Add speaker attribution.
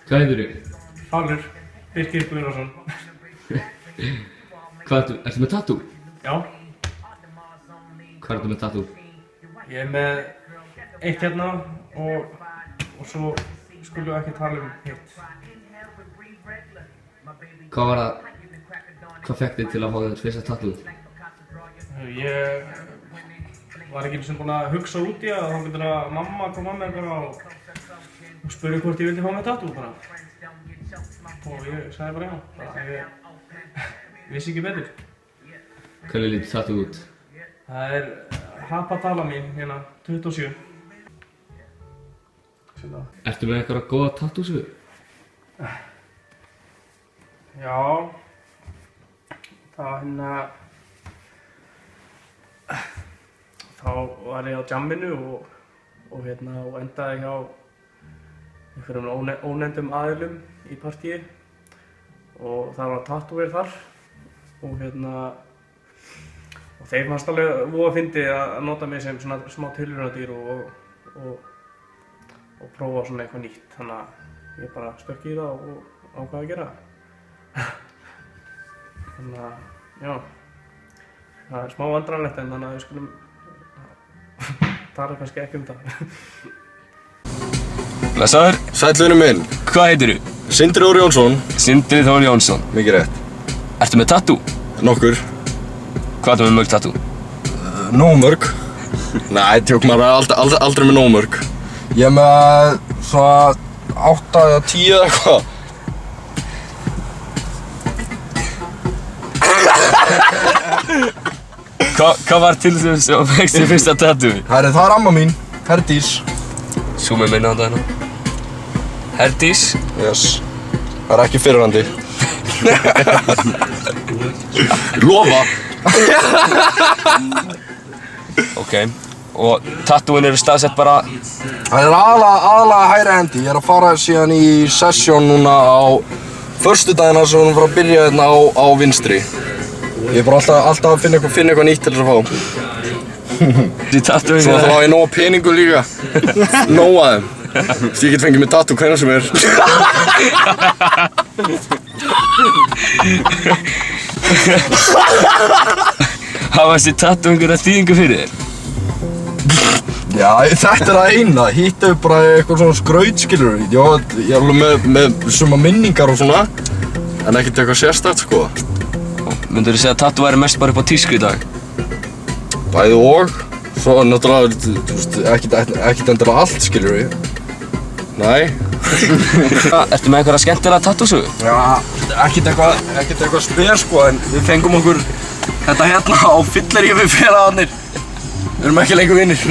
Speaker 1: Hvað heitirðu?
Speaker 2: Falur, Birkir Guðnason.
Speaker 1: Ertu með tattoo?
Speaker 2: Já.
Speaker 1: Hvað ertu með tattoo?
Speaker 2: Ég er með eitt hérna og svo skulum við ekki tala hitt.
Speaker 1: Hvað var það? Hvað fekk þig til að fá þér fyrsta tattoo?
Speaker 2: Ég var ekki búinn að hugsa út í það, þá getur að mamma kom að mér bara og spurði hvort ég vildi fá mig tattoo bara. Og ég sagði bara já, ég vissi ekki betur.
Speaker 1: Hvernig lítið tattoo út?
Speaker 2: Það er Hapatala mín hérna, 27.
Speaker 1: Ertu með eitthvað góða tattoo-sögur?
Speaker 2: Já, það þá var ég á jamminu og endaði hjá einhverjum ónefndum aðilum í partíi og það var tattooer þar og og þeir fannst alveg voða fyndið að nota mig sem svona smá tilraunadýr og prófa svona eitthvað nýtt, þannig að ég bara stökk í það og ákvað að gera það. Þannig að, já, það er smá vandræðalegt en þannig að við skulum tala kannski ekki það.
Speaker 3: Blessaður. Sæll vinur minn. Hvað heitirðu? Sindri Þór Jónsson. Sindri Þór Jónsson. Mikið rétt. Ertu með tattoo? Nokkur. Hvað ertu með mörg tattoo? Nóg mörg. Nei, tjók maður aldrei með nóg mörg. Ég er með svona 8 eða 10 eða eitthvað. Hvað var til þess að fækst þér fyrsta tattoo? Það er amma mín, Herdís. Súmið minna á þetta hérna. Herdís? Yes. Það er ekki fyrrandi. Lofa! Ok. Og tattooin eru staðsett bara... Það er aðalega hægri hendi. Ég er að fara síðan í sessjón núna á föstudagina sem hún fara að byrja hérna á vinstri. Ég er bara alltaf að finna eitthvað nýtt til þess að fá. Svo þá á ég nóga peningu líka. Nóga þeim. Svo ég get fengið mig tattoo hvenær sem er. Hafa þessi tattoo einhverja þýðingu fyrir þér? Já, þetta er það eina. Hitt er bara eitthvað svona skraut, skilur. Ég er alveg með suma minningar og svona, en ekkert eitthvað sérstakt, sko. Myndur þú segja að tattoo væri mest bara upp á tísku í dag? Bæði og. Svo náttúrulega, þú veist, ekkert endilega allt, skilur við. Nei. Ertu með eitthvað skemmtilega tattoo-sögu? Já, ekkert eitthvað spes, sko, en við fengum okkur þetta hérna á fylleríi við félagarnir. Við erum ekki lengur vinir.